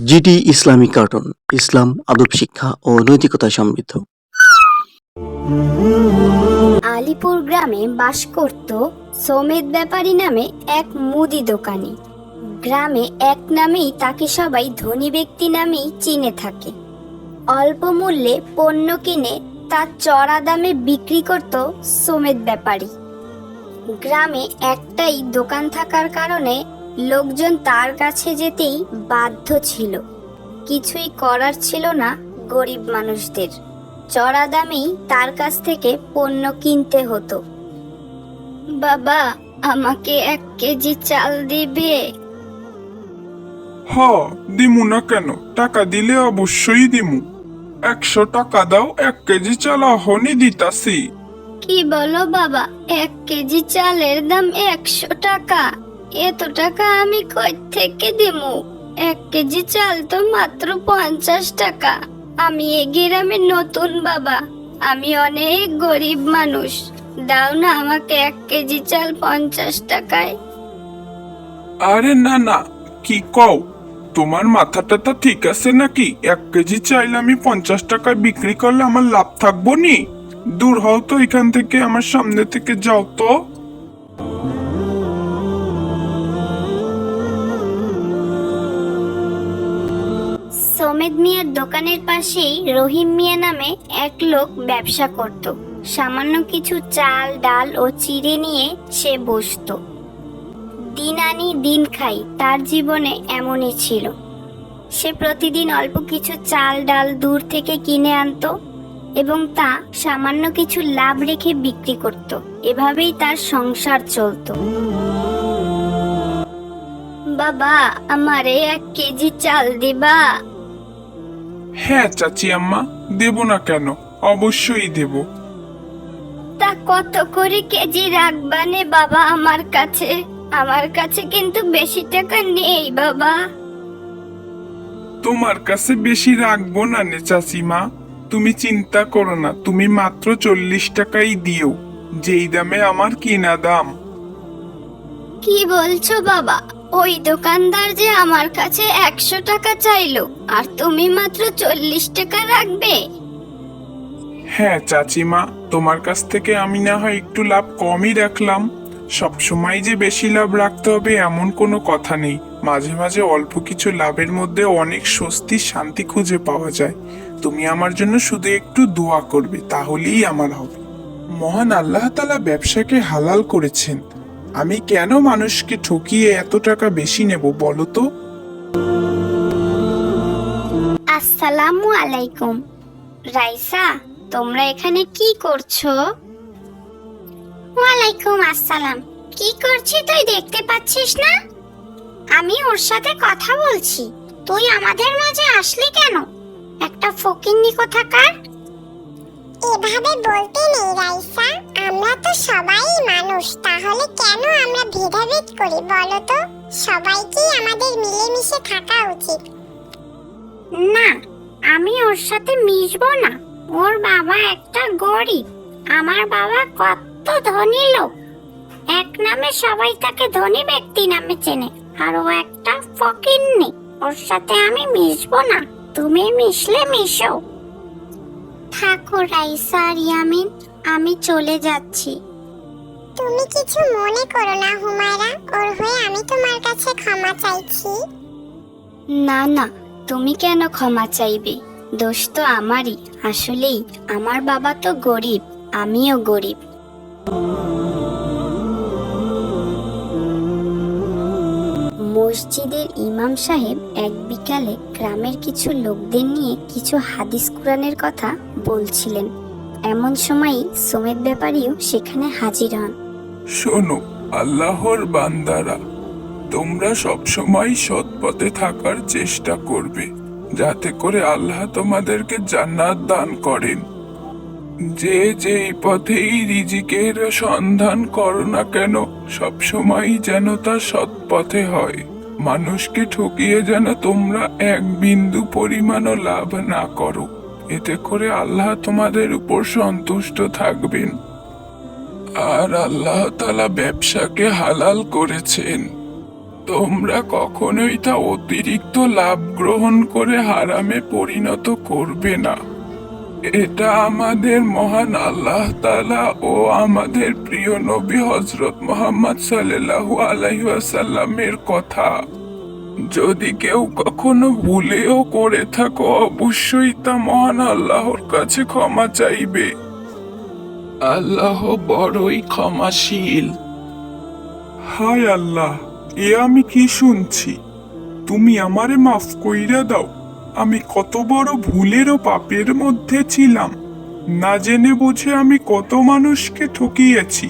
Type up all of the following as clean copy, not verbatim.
GD Islamic cartoon, ইসলাম, আদব শিক্ষা ও নৈতিকতায় সমৃদ্ধ। আলিপুর গ্রামে বাস করত সমেত ব্যাপারী নামে এক মুদি দোকানি। গ্রামে এক নামেই তাকে সবাই ধনী ব্যক্তি নামেই চিনে থাকে। অল্প মূল্যে পণ্য কিনে তা চড়া দামে বিক্রি করত সমেত ব্যাপারী। গ্রামে একটাই দোকান থাকার কারণে লোকজন তার কাছে যেতেই বাধ্য ছিল। কিছুই করার ছিল না গরিব মানুষদের, চড়া দামেই তার কাছ থেকে পণ্য কিনতে হতো। বাবা, আমাকে 1 কেজি চাল দিবে? দিমু না কেন, টাকা দিলে অবশ্যই দিমু। 100 টাকা দাও, 1 কেজি চাল অহনি দিতাছি। কি বলো বাবা, 1 কেজি চালের দাম 100 টাকা? এত টাকা আমি কই থেকে দিমু? 1 কেজি চাল তো মাত্র 50 টাকা। আমি এই গ্রামে নতুন বাবা, আমি অনেক গরিব মানুষ। দাও না আমাকে 1 কেজি চাল 50 টাকায়। আরে না না, কি কও? তোমার মাথাটা তো ঠিক আছে নাকি? 1 কেজি চাইল আমি 50 টাকায় বিক্রি করলে আমার লাভ থাকবো নি? দূর হও তো এখান থেকে, আমার সামনে থেকে যাও তো। সমেত মিয়ার দোকানের পাশেই রহিম মিয়া নামে এক লোক ব্যবসা করত। সামান্য কিছু চাল, ডাল ও চিড়ে নিয়ে সে বসতো। দিন আনি দিন খাই, তার জীবনে এমনই ছিল। সে প্রতিদিন অল্প কিছু চাল ডাল দূর থেকে কিনে আনতো এবং তা সামান্য কিছু লাভ রেখে বিক্রি করত। এভাবেই তার সংসার চলতো। বাবা, আমারে 1 কেজি চাল দিবা? হ্যাঁ চাচি আম্মা, দেব না কেন, অবশ্যই দেব। তা কত করে কেজি রাখবানে বাবা আমার কাছে? আমার কাছে কিন্তু বেশি টাকা নেই বাবা। তোমার কাছে বেশি রাখবো না নে চাচিমা, তুমি চিন্তা করো না, তুমি মাত্র 40 টাকাই দিও, যেই দামে আমার কিনা দাম। কি বলছো বাবা? ওই দোকানদার যে আমার কাছে 100 টাকা চাইলো, আর তুমি মাত্র 40 টাকা রাখবে? হ্যাঁ চাচিমা, তোমার কাছ থেকে আমি না হয় একটু লাভ কমই রাখলাম। সব সময় যে বেশি লাভ রাখতে হবে এমন কোনো কথা নেই। মাঝে মাঝে অল্প কিছু লাভের মধ্যে অনেক স্বস্তি, শান্তি খুঁজে পাওয়া যায়। তুমি আমার জন্য শুধু একটু দোয়া করবে, তাহলেই আমার হবে। মহান আল্লাহ তাআলা ব্যবসাকে হালাল করেছেন। আমি কেন মানুষকে ঠকিয়ে এত টাকা বেশি নেব বলো তো? আসসালামু আলাইকুম। রাইসা, তোমরা এখানে কি করছো? ওয়ালাইকুম আসসালাম। কি করছিস তুই, দেখতে পাচ্ছিস না? আমি ওর সাথে কথা বলছি, তুই আমাদের মাঝে আসলি কেন? একটা ফকিন্নি কোথাকার। এভাবে বলতে নেই রাইসা, আমরা তো সবাই মানুষ, তাহলে কেন আমরা ভেদাভেদ করি বলো তো? সবাইকেই আমাদের মিলেমিশে থাকা উচিত। না, আমি ওর সাথে মিশবো না। ওর বাবা একটা গরিব, আমার বাবা কত ধনী লোক। এক নামে সবাই তাকে ধনী ব্যক্তি নামে চেনে, আর ও একটা ফকিন্নি। ওর সাথে আমি মিশবো না, তুমি মিশলে মিশো। থাকো রাইসা আর ইয়ামিন, আমি চলে যাচ্ছি। তুমি কিছু মনে করো না হুমায়রা, ওর হয়ে আমি তোমার কাছে ক্ষমা চাইছি। না না, তুমি কেন ক্ষমা চাইবে? দোষ তো আমারই। আসলেই আমার বাবা তো গরিব, আমিও গরিব। মসজিদের ইমাম সাহেব এক বিকালে গ্রামের কিছু লোকদের নিয়ে কিছু হাদিস কুরআনের কথা বলছিলেন। এমন সময়ই সমেত ব্যাপারীও সেখানে হাজির হন। শোনো আল্লাহর বান্দারা, তোমরা সবসময় সৎ পথে থাকার চেষ্টা করবে, যাতে করে আল্লাহ তোমাদেরকে জান্নাত দান করেন। যে যেই পথেই রিজিকের সন্ধান করো না কেন, সবসময় যেন তা সৎ পথে হয়। মানুষকে ঠকিয়ে যেন তোমরা 1 বিন্দু পরিমাণও লাভ না করো, এতে করে আল্লাহ তোমাদের উপর সন্তুষ্ট থাকবেন। আর আল্লাহ তাআলা ব্যবসাকে হালাল করেছেন। তোমরা কখনোই তা অতিরিক্ত লাভ গ্রহণ করে হারামে পরিণত করবে না। এটা আমাদের মহান আল্লাহ তাআলা ও আমাদের প্রিয় নবী হযরত মুহাম্মদ সাল্লাল্লাহু আলাইহি ওয়াসাল্লামের কথা। যদি কেউ কখনো ভুলেও করে থাকো, অবশ্যই তা মহান আল্লাহর কাছে ক্ষমা চাইবে। আল্লাহ বড়ই ক্ষমাশীল। হায় আল্লাহ, এ আমি কি শুনছি? তুমি আমারে মাফ কইরা দাও। আমি কত বড় ভুলের ও পাপের মধ্যে ছিলাম। না জেনে বুঝে আমি কত মানুষকে ঠকিয়েছি।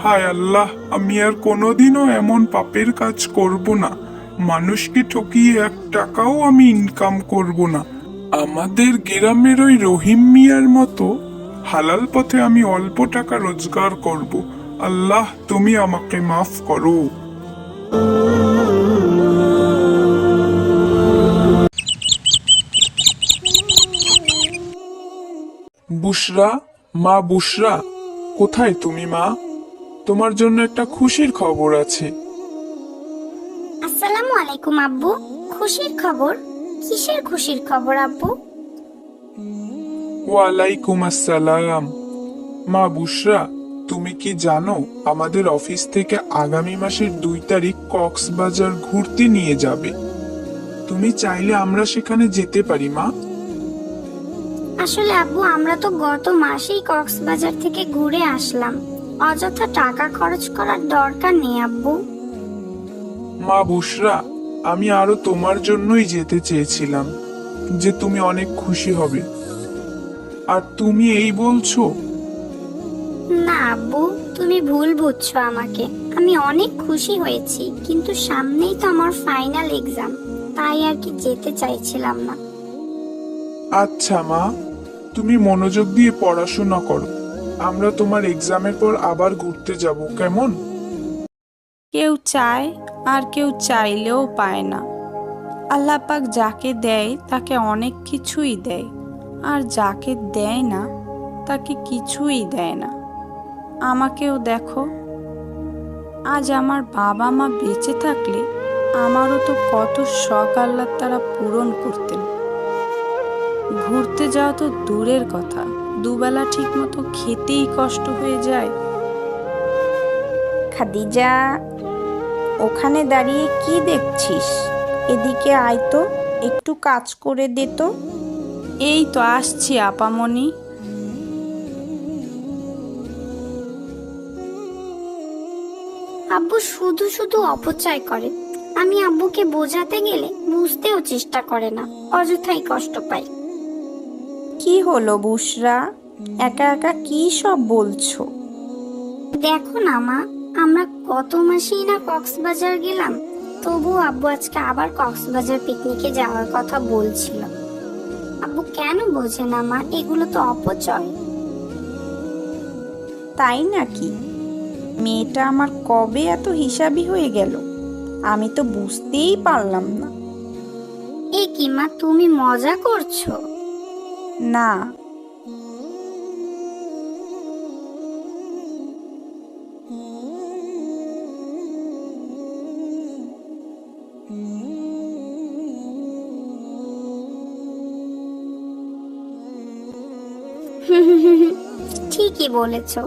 হায় আল্লাহ, আমি আর কোনোদিনও এমন পাপের কাজ করব না। মানুষকে ঠকিয়ে 1 টাকাও আমি ইনকাম করব না। আমাদের গ্রামের ওই রহিম মিয়ার মতো হালাল পথে আমি অল্প টাকা রোজগার করব। আল্লাহ, তুমি আমাকে মাফ করো। বুশরা, মা বুশরা, কোথায় তুমি মা? তোমার জন্য একটা খুশির খবর আছে। আসসালামু আলাইকুম আব্বু। খুশির খবর? কিসের খুশির খবর আব্বু? ওয়ালাইকুম আসসালাম। মা বুশরা, তুমি কি জানো আমাদের অফিস থেকে আগামী মাসের 2 তারিখ কক্সবাজার ঘুরতে নিয়ে যাবে? তুমি চাইলে আমরা সেখানে যেতে পারি মা। আসলে আব্বু, আমরা তো গত মাসেই কক্সবাজার থেকে ঘুরে আসলাম। অযথা টাকা খরচ করার দরকার নেই আব্বু। মা বুশরা, আমি আরো তোমার জন্যই যেতে চেয়েছিলাম, যে তুমি অনেক খুশি হবে। আর তুমি এই বলছো? না আব্বু, তুমি ভুল বুঝছো আমাকে। আমি অনেক খুশি হয়েছি, কিন্তু সামনেই তো আমার ফাইনাল এক্সাম, তাই আর কি যেতে চাইছিলাম না। আচ্ছা মা, তুমি মনোযোগ দিয়ে পড়াশোনা করো। আমরা তোমার এক্সামের পর আবার ঘুরতে যাব, কেমন? কেউ চায় আর কেউ চাইলেও পায় না। আল্লাহ পাক যাকে দেয় তাকে অনেক কিছুই দেয়, আর যাকে দেয় না তাকে কিছুই দেয় না। আমাকেও দেখো, আজ আমার বাবা মা বেঁচে থাকলে আমারও তো কত শখ আল্লাহ তারা পূরণ করতেন। ঘুরতে যাওয়া তো দূরের কথা, দুবেলা ঠিক মতো খেতেই কষ্ট হয়ে যায়। খাদিজা, ওখানে দাঁড়িয়ে কি দেখছিস? এদিকে আয় তো, একটু কাজ করে দে তো। এই তো আসছি আপামনি। আব্বু শুধু শুধু অপচয় করে। আমি আব্বুকে বোঝাতে গেলে বুঝতেও চেষ্টা করে না, অযথাই কষ্ট পাই। কি হলো বুশরা, একা একা কি সব বলছো? দেখো না মা, আমরা গত মাসেই না কক্সবাজার গেলাম, তবুও আব্বু আজকে আবার কক্সবাজার পিকনিকে যাওয়ার কথা বলছিল। আব্বু কেন বোঝে না মা? এগুলো তো অপচয়। তাই নাকি? মেয়েটা আমার কবে এত হিসাবি হয়ে গেল, আমি তো বুঝতেই পারলাম না। এ কি মা, তুমি মজা করছো? না, ঠিকই বলেছো।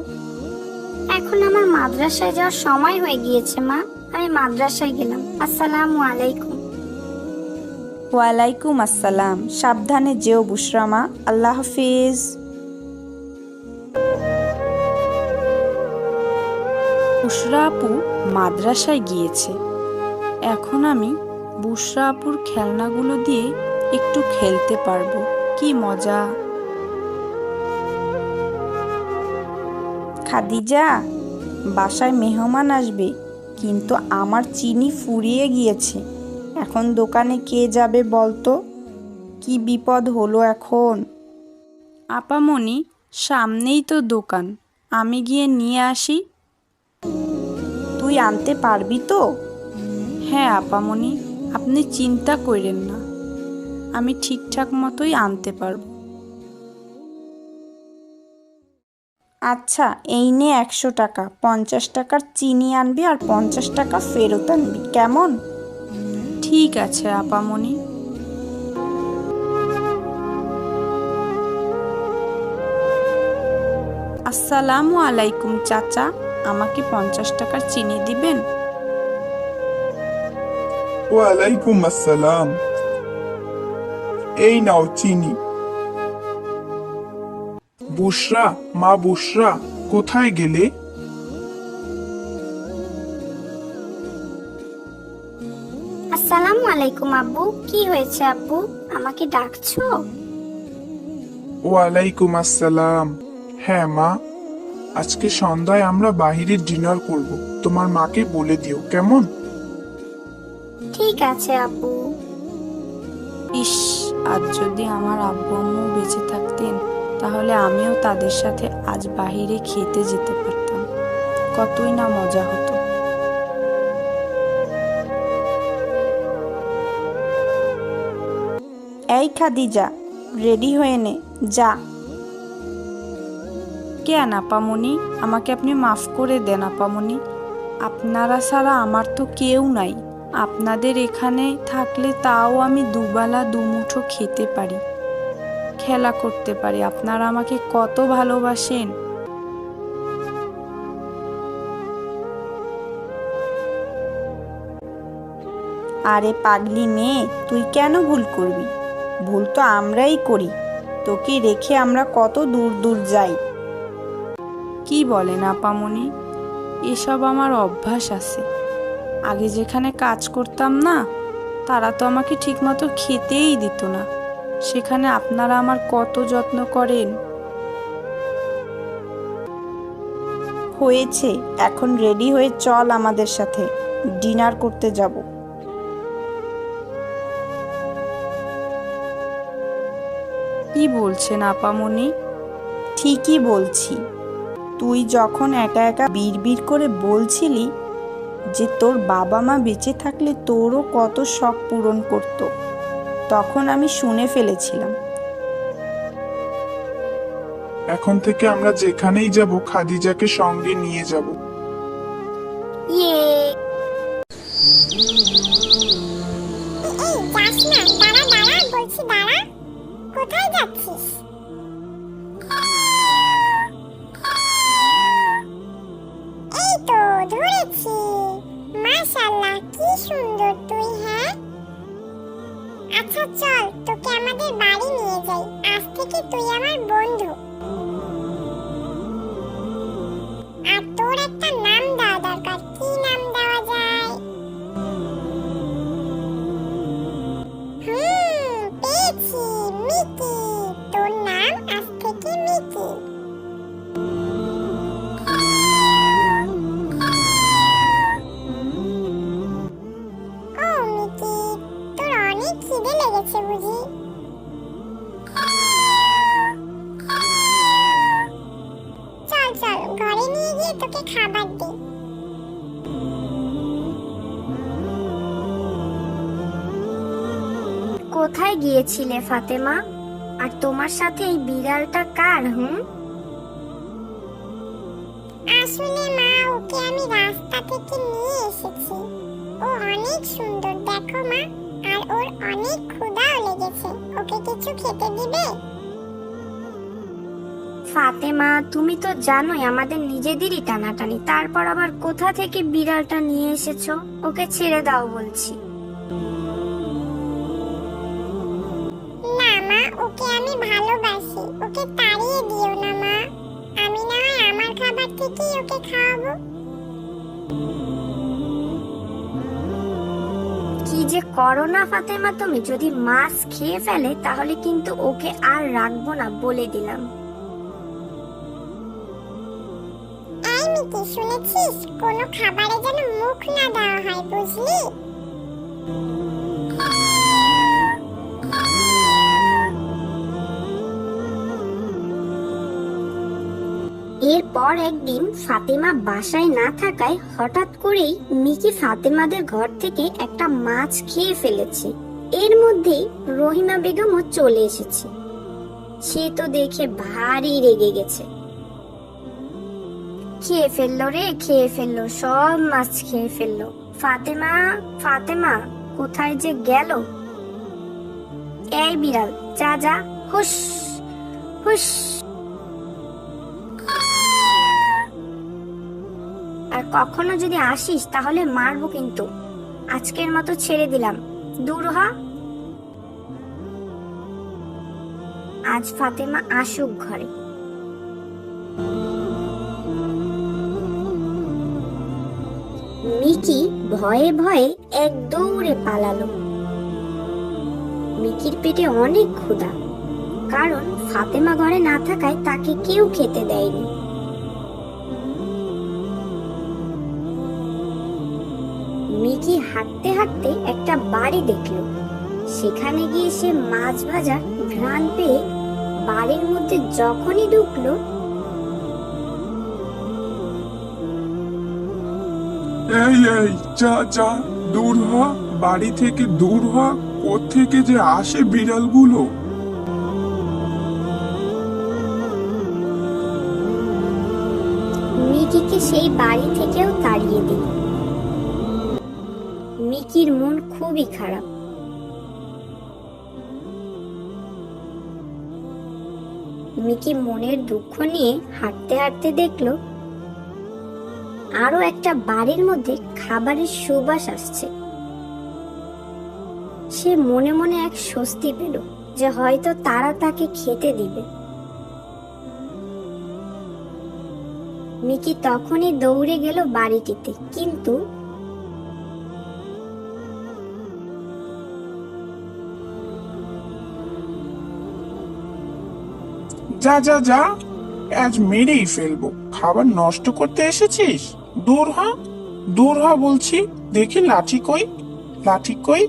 এখন আমার মাদ্রাসায় যাওয়ার সময় হয়ে গিয়েছে মা, আমি মাদ্রাসায় গেলাম। আসসালামু আলাইকুম। ওয়ালাইকুম আসসালাম। সাবধানে যেও বুশরা মা, আল্লাহ হাফিজ। বুশরা আপু মাদ্রাসায় গিয়েছে। এখন আমি বুশরা আপুর খেলনাগুলো দিয়ে একটু খেলতে পারবো। কি মজা! খাদিজা, বাসায় মেহমান আসবে, কিন্তু আমার চিনি ফুরিয়ে গিয়েছে। এখন দোকানে কে যাবে বলতো? কি বিপদ হলো এখন। আপামনি, সামনেই তো দোকান, আমি গিয়ে নিয়ে আসি। তুই আনতে পারবি তো? হ্যাঁ আপামনি, আপনি চিন্তা করেন না, আমি ঠিকঠাক মতোই আনতে পারবো। আচ্ছা, এই নে 100 টাকা, 50 টাকার চিনি আনবি আর 50 টাকা ফেরত আনবি, কেমন? ঠিক আছে আপামনি। আসসালামু আলাইকুম চাচা, আমাকে 50 টাকার চিনি দিবেন? ওয়ালাইকুম আসসালাম। এই নাও চিনি। বুশরা, মা বুশরা, কোথায় গেলে? আসসালামু আলাইকুম আব্বু, কি হয়েছে আব্বু, আমাকে ডাকছো? ওয়ালাইকুম আসসালাম। হ্যাঁ মা, আজকে সন্ধ্যায় আমরা বাইরের ডিনার করব, তোমার মাকে বলে দিও, কেমন? ঠিক আছে আব্বু। ইস, আজ যদি আমার আব্বু আম্মু বেঁচে থাকতেন তাহলে আমিও তাদের সাথে আজ বাইরে খেতে যেতে পারতাম, কতই না মজা হতো। এই খাদিজা, রেডি হয়ে নে, যা। কেন আপামনি, আমাকে আপনি মাফ করে দেন আপামনি। আপনারা ছাড়া আমার তো কেউ নাই। আপনাদের এখানে থাকলে তাও আমি দুবেলা দুমুঠো খেতে পারি, খেলা করতে পারি। আপনারা আমাকে কত ভালোবাসেন। আরে পাগলি মেয়ে, তুই কেন ভুল করবি? ভুল তো আমরাই করি, তোকে রেখে আমরা কত দূর দূর যাই। কি বলেন আপামনি, এসব আমার অভ্যাস আছে। আগে যেখানে কাজ করতাম না, তারা তো আমাকে ঠিকমতো খেতেই দিত না। সেখানে আপনারা আমার কত যত্ন করেন। হয়েছে, এখন রেডি হয়ে চল আমাদের সাথে, ডিনার করতে যাব। কি বলছেন আপামনি? ঠিকই বলছি। তুই যখন একা একা বিড়বিড় করে বলছিলি যে তোর বাবা মা বেঁচে থাকলে তোরও কত শখ পূরণ করত, তখন আমি শুনে ফেলেছিলাম। এখন থেকে আমরা যেখানেই যাব খাদিজাকে সঙ্গে নিয়ে যাব। ইয়ে, এই যাস না, দাঁড়া দাঁড়া, বলছি দাঁড়া। কোথায় যাচ্ছিস? এই তো ধরেছি। মাশাআল্লাহ, কি সুন্দর তুই। হ্যাঁ, আচ্ছা চল, তোকে আমাদের বাড়ি নিয়ে যাই। আজ থেকে তুই আমার বন্ধু। আর তোর একটা নাম দেওয়া দরকার। কি নাম দেওয়া যায়? পেয়েছি, মিকি। তোর নাম আজ থেকে মিকি। ও মিকি, তোর অনেক খিদে লেগেছে বুঝি? চল চল, ঘরে নিয়ে গিয়ে তোকে খাবার দিই। কোথায় গিয়েছিলে ফাতেমা? আর তোমার সাথে এই বিড়ালটা কার? আসলে মা, ওকে আমি রাস্তা থেকে নিয়ে এসেছি। ও অনেক সুন্দর, দেখো মা। আর ওর অনেক ক্ষুধাও লেগেছে। ওকে কিছু খেতে দিবে? ফাতেমা, তুমি তো জানোই আমাদের নিজেদেরই টানাটানি, তারপর আবার কোথা থেকে বিড়ালটা নিয়ে এসেছো? ওকে ছেড়ে দাও বলছি। না মা, ওকে আমি ভালোবাসি। ওকে তাড়িয়ে দিও না মা। আমি না হয় আমার খাবার থেকেই ওকে খাওয়াবো। কি যে করো না ফাতেমা তুমি, যদি মাছ খেয়ে ফেলে তাহলে কিন্তু ওকে আর রাখবো না, বলে দিলাম। এই মিকি, শুনেছিস? কোনো খাবারে যেন মুখ না দেওয়া হয়, বুঝলি? এরপর একদিন ফাতেমা বাসায় না থাকায় হঠাৎ করেই মিকি ফাতেমাদের ঘর থেকে একটা মাছ খেয়ে ফেলেছে। এর মধ্যেই রহিমা বেগমও চলে এসেছে। সে তো দেখে ভারী রেগে গেছে। খেয়ে ফেললো রে, খেয়ে ফেললো, সব মাছ খেয়ে ফেললো। ফাতেমা, ফাতেমা কোথায় যে গেল? এই বিড়াল, যা যা, হুস হুস। আর কখনো যদি আসিস তাহলে মারবো কিন্তু। আজকের মতো ছেড়ে দিলাম, দূর হ। আজ ফাতেমা আসুক ঘরে। মিকি ভয়ে ভয়ে এক দৌড়ে পালালো। মিকির পেটে অনেক ক্ষুধা, কারণ ফাতেমা ঘরে না থাকায় তাকে কেউ খেতে দেয়নি। মিকি হাঁটতে হাঁটতে একটা বাড়ি দেখলো। সেখানে গিয়ে সে মাছ ভাজার ঘ্রাণ পেয়ে বাড়ির মধ্যে যখনই ঢুকলো, এই এই, যা যা, দূর হ, বাড়ি থেকে দূর হ। কোত্থেকে যে আসে বিড়ালগুলো। মিকিকে সেই বাড়ি থেকেও তাড়িয়ে দিল। মিকির মন খুবই খারাপ। মিকি মনের দুঃখ নিয়ে হাঁটতে হাঁটতে দেখলো আরো একটা বাড়ির মধ্যে খাবারের সুবাস আসছে। সে মনে মনে এক স্বস্তি পেল যে হয়তো তারা তাকে খেতে দিবে। মিকি তখনই দৌড়ে গেল বাড়িটিতে, কিন্তু যা যা যা, আজ মেরেই ফেলবো। খাবার নষ্ট করতে এসেছিস? দূর হ, দূর হ বলছি। দেখি লাঠি কই, লাঠি কই।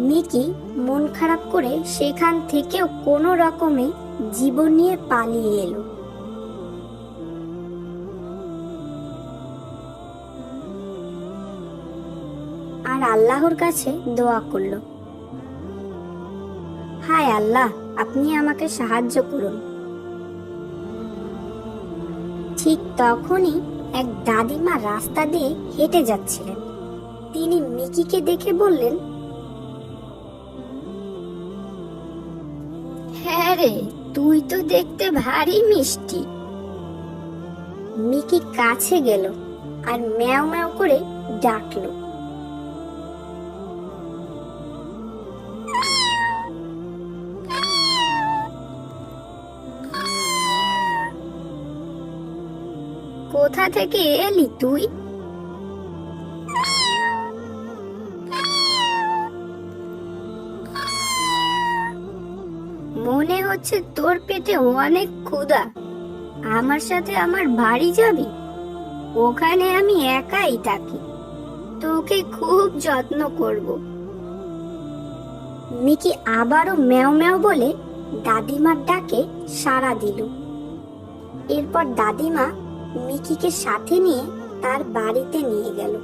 মিকি মন খারাপ করে সেখান থেকেও কোনো রকমে জীবন নিয়ে পালিয়ে এলো। আর আল্লাহর কাছে দোয়া করলো, হায় আল্লাহ, আপনি আমাকে সাহায্য করুন। ঠিক তখনই এক দাদিমা রাস্তা দিয়ে হেঁটে যাচ্ছিলেন। তিনি মিকিকে দেখে বললেন, হ্যাঁ রে, তুই তো দেখতে ভারী মিষ্টি। মিকি কাছে গেল আর ম্যাও ম্যাও করে ডাকলো। কোথা থেকে এলি তুই? মনে হচ্ছে তোর পেটে অনেক ক্ষুধা। আমার সাথে আমার বাড়ি যাবি? ওখানে আমি একাই থাকি, তোকে খুব যত্ন করব। মিকি আবারও ম্যাও ম্যাও বলে দাদিমার ডাকে সাড়া দিল। এরপর দাদিমা মিকিকে সাথে নিয়ে তার বাড়িতে নিয়ে গেল।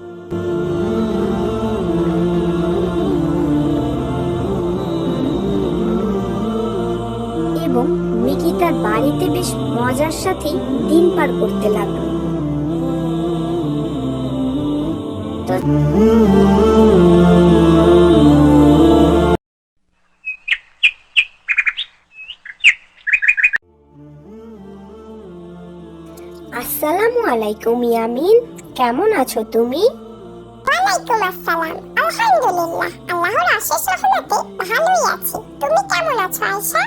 এবং মিকি তার বাড়িতে বেশ মজার সাথে দিন পার করতে লাগলো। তো আসসালামু আলাইকুম ইয়ামিন, কেমন আছো তুমি? ওয়ালাইকুম আসসালাম। আলহামদুলিল্লাহ, আল্লাহর অশেষ রহমতে ভালোই আছি। তুমি কেমন আছো আয়েশা?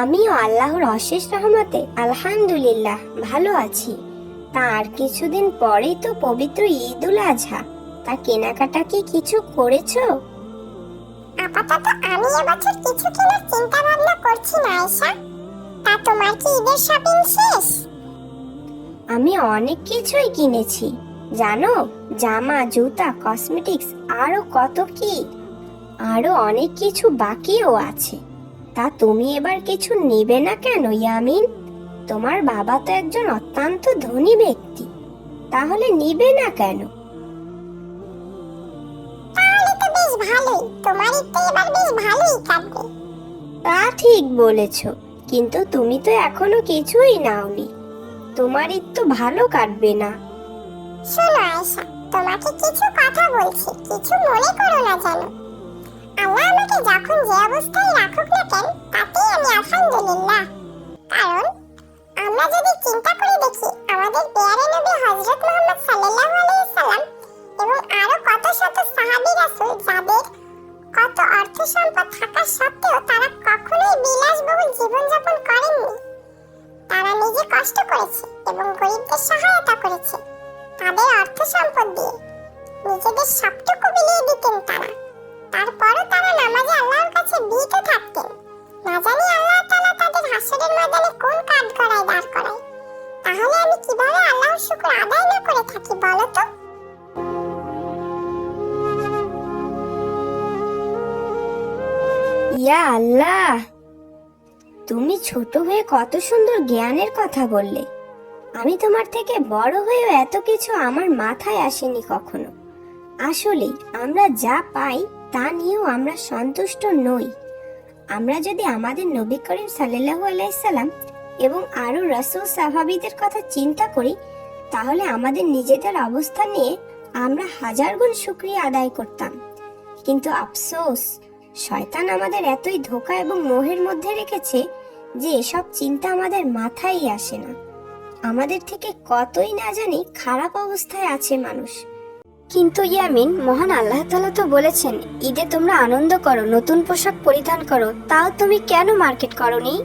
আমিও আল্লাহর অশেষ রহমতে আলহামদুলিল্লাহ ভালো আছি। তার কিছুদিন পরেই তো পবিত্র ঈদুল আজহা, তা কেনাকাটা কি কিছু করেছো? আপাতত আমি এবছর কিছু কেনার চিন্তা ভাবনা করছি না আয়েশা। তা তোমার কি ঈদের শপিং শেষ? আমি অনেক কিছুই কিনেছি জানো, জামা, জুতা, কসমেটিক্স, আরো কত কি। আরো অনেক কিছু বাকিও আছে। তা তুমি এবার কিছু নেবে না কেন ইয়ামিন? তোমার বাবা তো একজন অত্যন্ত ধনী ব্যক্তি, তাহলে নিবে না কেন? তাহলে তো বেশ ভালোই, তোমার ঈদ তো এবার বেশ ভালোই কাটবে। তা ঠিক বলেছ, কিন্তু তুমি তো এখনো কিছুই নাওনি, তোমার ঈদ তো ভালো কাটবে না। শোনো আয়েশা, তোমাকে কিছু কথা বলছি, কিছু মনে করো না যেন। আল্লাহ আমাকে যখন যে অবস্থায় রাখুক না কেন, তাতেই আমি আলহামদুলিল্লাহ। কারণ আমরা যদি চিন্তা করে দেখি, আমাদের পেয়ারে নবী হযরত মুহাম্মদ সাল্লাল্লাহু আলাইহি সাল্লাম এবং আরো কত শত সাহাবী রাসূল যাদের কত অর্থ সম্পদ থাকা সত্ত্বেও তারা কখনোই বিলাসবহুল জীবনযাপন করেননি। তারা নিজে কষ্ট করেছে এবং গরিবদের সহায়তা করেছে। তাদের অর্থ সম্পদ দিয়ে নিজেদের সবটুকু বিলিয়ে দিতেন তারা। তারপরও তারা নামাজে আল্লাহর কাছে ভীত থাকতেন। না জানি আল্লাহ তাআলা তাদের হাসরের ময়দানে কোন কাঠগড়ায় দাঁড় করায়। তাহলে আমি কিভাবে আল্লাহর শুকর আদায় না করে থাকি বলো তো? ইয়া আল্লাহ, তুমি ছোট হয়ে কত সুন্দর জ্ঞানের কথা বললে। আমি তোমার থেকে বড় হয়েও এত কিছু আমার মাথায় আসেনি কখনো। আসলে আমরা যা পাই তা নিয়েও আমরা সন্তুষ্ট নই। আমরা যদি আমাদের নবী করিম সাল্লাল্লাহু আলাইহি সাল্লাম এবং আরো রাসূল সাহাবীদের কথা চিন্তা করি, তাহলে আমাদের নিজেদের অবস্থা নিয়ে আমরা হাজার গুণ শুকরিয়া আদায় করতাম। কিন্তু আফসোস, শয়তান আমাদের এতই ধোঁকা এবং মোহের মধ্যে রেখেছে যে এসব চিন্তা আমাদের মাথায় আসে না। আমাদের থেকে কতই না জানি খারাপ অবস্থায় আছে মানুষ। কিন্তু ইয়ামিন, মহান আল্লাহ তাআলা তো বলেছেন ঈদে তোমরা আনন্দ করো, নতুন পোশাক পরিধান করো, তাও তুমি কেন মার্কেট করোনি?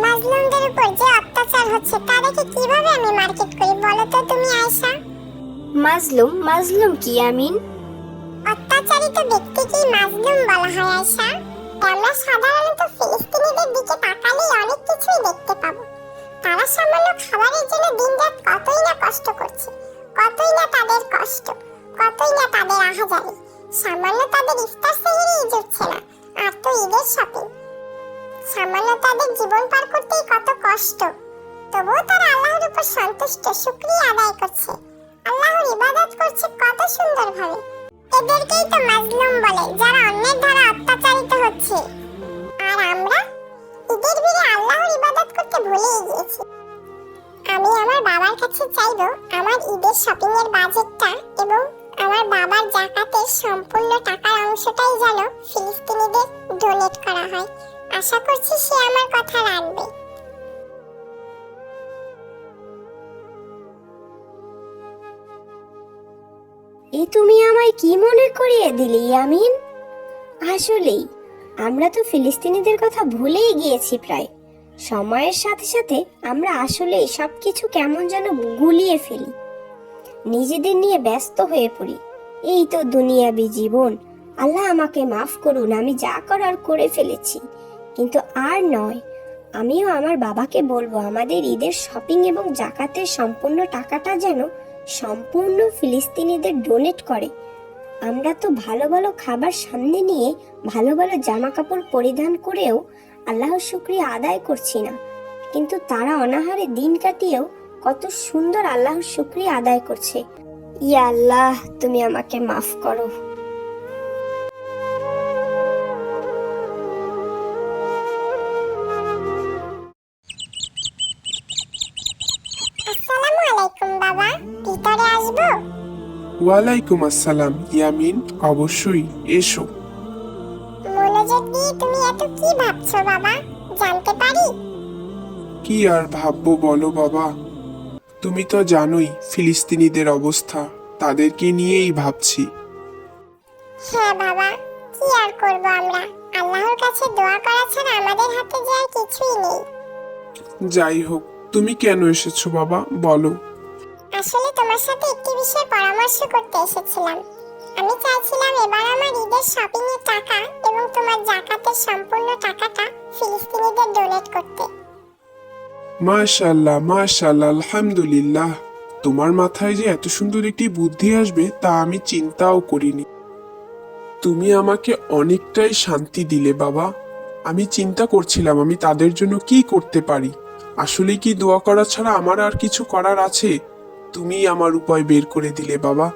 মাজলুমদের উপর যে অত্যাচার হচ্ছে তাদেরকে কিভাবে আমি মার্কেট করি বলো তো তুমি আয়েশা? মাজলুম? মাজলুম কি ইয়ামিন? অত্যাচারিত ব্যক্তিকেই মাজলুম বলা হয় আয়েশা। আমরা সাধারণত ফিলিস্তিনিদের দিকে তাকালেই অনেক কিছুই দেখতে পাবো। তারা সামান্য খাবারের জন্য দিনরাত কতই না কষ্ট করছে, কতই না তাদের কষ্ট, কতই না তাদের আহাজারি। সামান্য তাদের ইফতার সেহরিই জুটছে না, আর তো ঈদের শপিং। সামান্য তাদের জীবন পার করতেই কত কষ্ট, তবুও তারা আল্লাহর উপর সন্তুষ্ট, শুকরিয়া আদায় করছে, আল্লাহর ইবাদত করছে কত সুন্দরভাবে। এদেরকেই তো মাজলুম বলে, যারা অন্যের দ্বারা অত্যাচারিত হচ্ছে। আর আমরা ঈদের ভিড়ে আল্লাহর ইবাদত করতে ভুলেই গিয়েছি। আমি আমার বাবার কাছে চাইবো আমার ঈদের শপিং এর বাজেটটা এবং আমার বাবার যাকাতের সম্পূর্ণ টাকার অংশটাই যেন ফিলিস্তিনিদের ডোনেট করা হয়। আশা করছি সে আমার কথা রাখবে। এ তুমি আমায় কি মনে করিয়ে দিলে ইয়ামিন? আসলেই আমরা তো ফিলিস্তিনিদের কথা ভুলেই গিয়েছি প্রায়। সময়ের সাথে সাথে আমরা আসলেই সবকিছু কেমন যেন গুলিয়ে ফেলি, নিজেদের নিয়ে ব্যস্ত হয়ে পড়ি। এই তো দুনিয়াবি জীবন, আল্লাহ আমাকে মাফ করুন, আমি যা করার করে ফেলেছি। কিন্তু আর নয়, আমিও আমার বাবাকে বলবো আমাদের ঈদের শপিং এবং যাকাতের সম্পূর্ণ টাকাটা যেন সম্পূর্ণ ফিলিস্তিনিদের ডোনেট করে। আমরা তো ভালো ভালো খাবার সামনে নিয়ে ভালো ভালো জামা কাপড় পরিধান করেও আল্লাহর শুকরিয়া আদায় করছি না, কিন্তু তারা অনাহারে দিন কাটিয়েও কত সুন্দর আল্লাহর শুকরিয়া আদায় করছে। ইয়া আল্লাহ, তুমি আমাকে মাফ করো। আসসালামু আলাইকুম বাবা, ভিতরে আসবো? ওয়ালাইকুম আসসালাম ইয়ামিন, অবশ্যই এসো। মনোযোগ দিয়ে তুমি এত কি ভাবছো বাবা, জানতে পারি? কি আর ভাববো বলো বাবা, তুমি তো জানোই ফিলিস্তিনিদের অবস্থা, তাদেরকে নিয়েই ভাবছি। হ্যাঁ বাবা, কি আর করব আমরা, আল্লাহর কাছে দোয়া করা ছাড়া আমাদের হাতে যে আর কিছুই নেই। যাই হোক, তুমি কেন এসেছো বাবা বলো। আসলে তোমার সাথে একটি বিষয়ে পরামর্শ করতে এসেছিলাম। আমি চাইছিলাম এবার আমার ঈদের শপিং এর টাকা এবং তোমার যাকাতের সম্পূর্ণ টাকাটা ফিলিস্তিনিদের ডোনেট করতে। মাশাআল্লাহ মাশাআল্লাহ, আলহামদুলিল্লাহ। তোমার মাথায় যে এত সুন্দর একটি বুদ্ধি আসবে তা আমি চিন্তাও করিনি। তুমি আমাকে অনেকটাই শান্তি দিলে বাবা। আমি চিন্তা করছিলাম আমি তাদের জন্য কি করতে পারি। আসলে কি দোয়া করা ছাড়া আমার আর কিছু করার আছে? তুমিই আমার উপায় বের করে দিলে বাবা,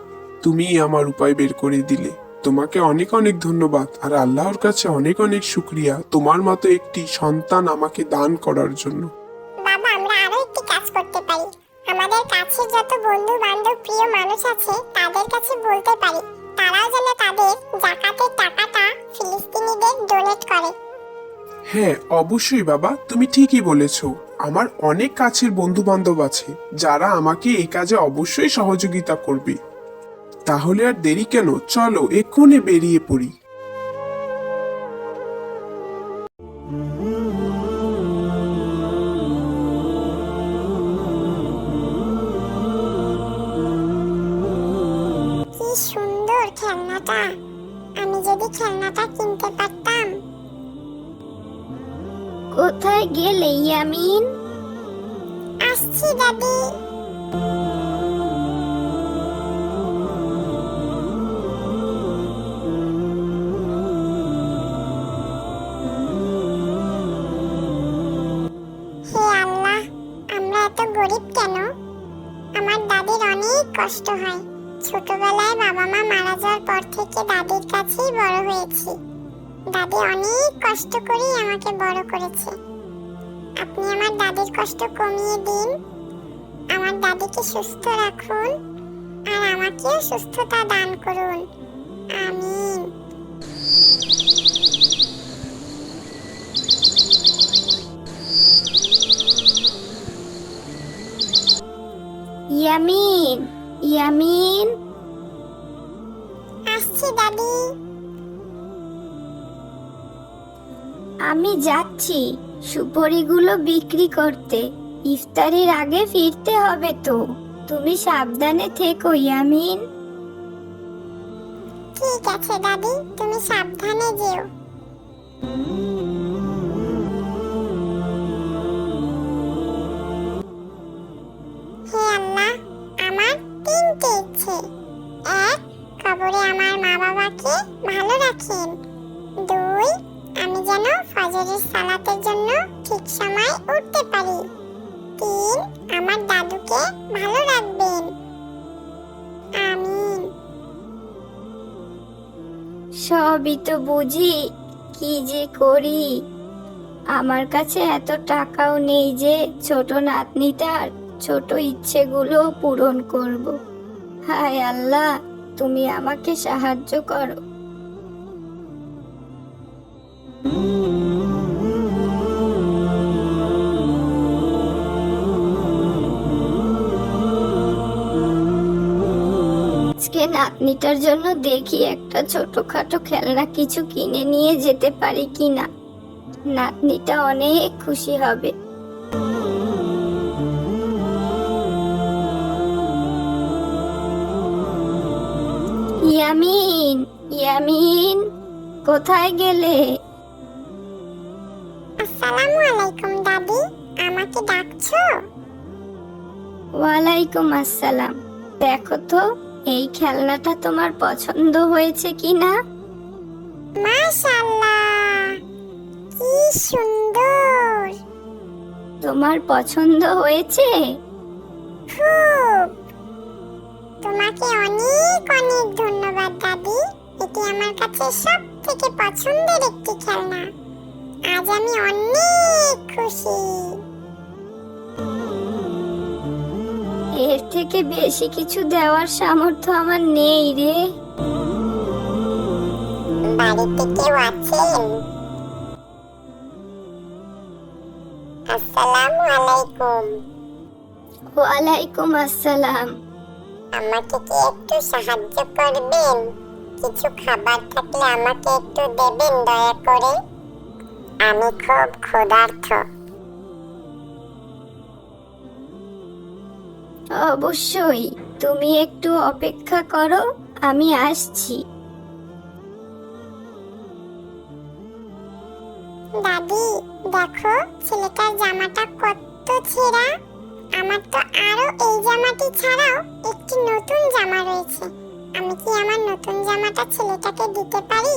তুমিই আমার উপায় বের করে দিলে। তোমাকে অনেক অনেক ধন্যবাদ আর আল্লাহর কাছে অনেক অনেক শুক্রিয়া তোমার মতো একটি সন্তান আমাকে দান করার জন্য। বাবা, আমরা আরো একটি কাজ করতে পারি। আমাদের কাছে যত বন্ধু বান্ধব প্রিয় মানুষ আছে তাদের কাছে বলতে পারি তারাও যেন তাদের যাকাতের টাকাটা ফিলিস্তিনিদের ডোনেট করে। হ্যাঁ অবশ্যই বাবা, তুমি ঠিকই বলেছো। আমার অনেক কাছের বন্ধু বান্ধব আছে যারা আমাকে এই কাজে অবশ্যই সহযোগিতা করবে। তাহলে আর দেরি কেন, চলো এক্ষুনি বেরিয়ে পড়ি। কি সুন্দর খেলনাটা! আমি যদি খেলনাটা কিনতে পারতাম। কোথায় গেলে ইয়ামিন? আসছি দাদি। হে আল্লাহ, আমরা এত গরিব কেন? আমার দাদির অনেক কষ্ট হয়। ছোটবেলায় বাবা মা মারা যাওয়ার পর থেকে দাদির কাছেই বড় হয়েছি। দাদি অনেক কষ্ট করেই আমাকে বড় করেছে। আপনি আমার দাদির কষ্ট কমিয়ে দিন, আমার দাদিকে সুস্থ রাখুন আর আমাকেও সুস্থতা দান করুন। আমিন। ইয়ামিন, ইয়ামিন, আসছি দাদি। আমি যাচ্ছি সুপারিগুলো বিক্রি করতে। ইফতারির আগে ফিরতে হবে তো। তুমি সাবধানে থেকো ইয়ামিন। ঠিক আছে দাদি, তুমি সাবধানে যেও। হে আল্লাহ, আমার 3টে ইচ্ছে। 1, কবরে আমার মা বাবাকে ভালো রাখেন। 2, আমি যেন ফজরের সালাতের জন্য ঠিক সময় উঠতে পারি। 3, আমার দাদুকে ভালো রাখবেন। আমিন। সবই তো বুঝি, কি যে করি। আমার কাছে এত টাকাও নেই যে ছোট নাতনিটার ছোট ইচ্ছেগুলো পূরণ করব। হায় আল্লাহ, তুমি আমাকে সাহায্য করো। আজকে নাতনিটার জন্য দেখি একটা ছোটখাটো খেলনা কিছু কিনে নিয়ে যেতে পারি কিনা। নাতনিটা অনেক খুশি হবে। ইয়ামিন, ইয়ামিন, কোথায় গেলে? আসসালামু আলাইকুম দাদি, আমাকে ডাকছো? ওয়ালাইকুম আসসালাম। দেখো তো এই খেলনাটা তোমার পছন্দ হয়েছে কিনা? মাশাআল্লাহ, কি সুন্দর! তোমার পছন্দ হয়েছে? খুব। তোমাকে অনেক অনেক ধন্যবাদ দাদি। এটি আমার কাছে সবথেকে পছন্দের একটি খেলনা। আজ আমি অনেক খুশি। এর থেকে বেশি কিছু দেওয়ার সামর্থ্য আমার নেই রে। বাড়িতে কেউ আছেন? আসসালামু আলাইকুম। ওয়ালাইকুম আসসালাম। আমাকে কি একটু সাহায্য করবেন? কিছু খাবার থাকলে আমাকে একটু দেবেন দয়া করে। আমি খুব ক্ষুধার্ত। অবশ্যই, তুমি একটু অপেক্ষা করো, আমি আসছি। দাদি, দেখো ছেলেটার জামাটা কত ছেঁড়া। আমার তো আরো এই জামাটি ছাড়াও একটি নতুন জামা রয়েছে। আমি কি আমার নতুন জামাটা ছেলেটাকে দিতে পারি?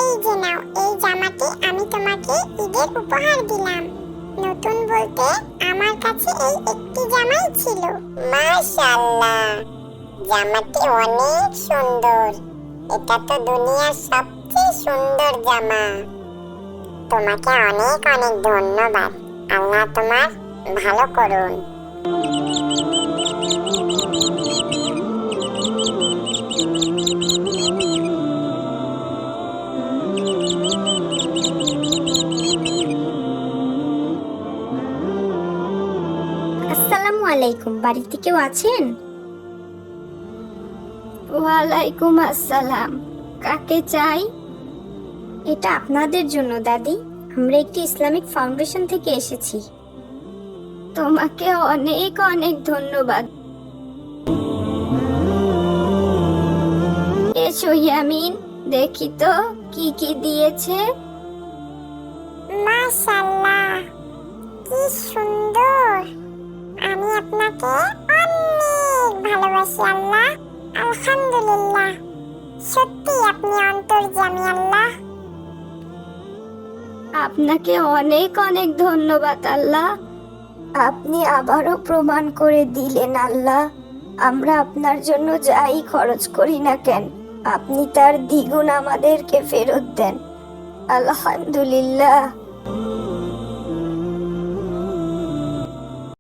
এই যে নাও, এই জামাটি আমি তোমাকে ঈদের উপহার দিলাম। নতুন বলতে আমার কাছে এই একটি জামাই ছিল। মাশাআল্লাহ, জামাটি অনেক সুন্দর। এটা তো দুনিয়ার সবচেয়ে সুন্দর জামা। তোমাকে অনেক অনেক ধন্যবাদ। আল্লাহ তোমার ভালো করুন। আসসালামু আলাইকুম, বাড়িতে কেউ আছেন? ওয়ালাইকুম আসসালাম। কাকে চাই? এটা আপনাদের জন্য দাদি। আমরা একটি ইসলামিক ফাউন্ডেশন থেকে এসেছি। তোমাকে অনেক অনেক ধন্যবাদ। এসো ইয়ামিন, দেখি তো কি কি দিয়েছে। মাশাআল্লাহ, কি সুন্দর। আমি আপনাকে অনেক ভালোবাসি আল্লাহ। আলহামদুলিল্লাহ, সত্যি আপনি অন্তর্যামী আল্লাহ। আপনাকে অনেক অনেক ধন্যবাদ আল্লাহ। আপনি আবারও প্রমাণ করে দিলেন আল্লাহ, আমরা আপনার জন্য যাই খরচ করি না কেন আপনি তার দ্বিগুণ আমাদেরকে ফেরত দেন। আলহামদুলিল্লাহ।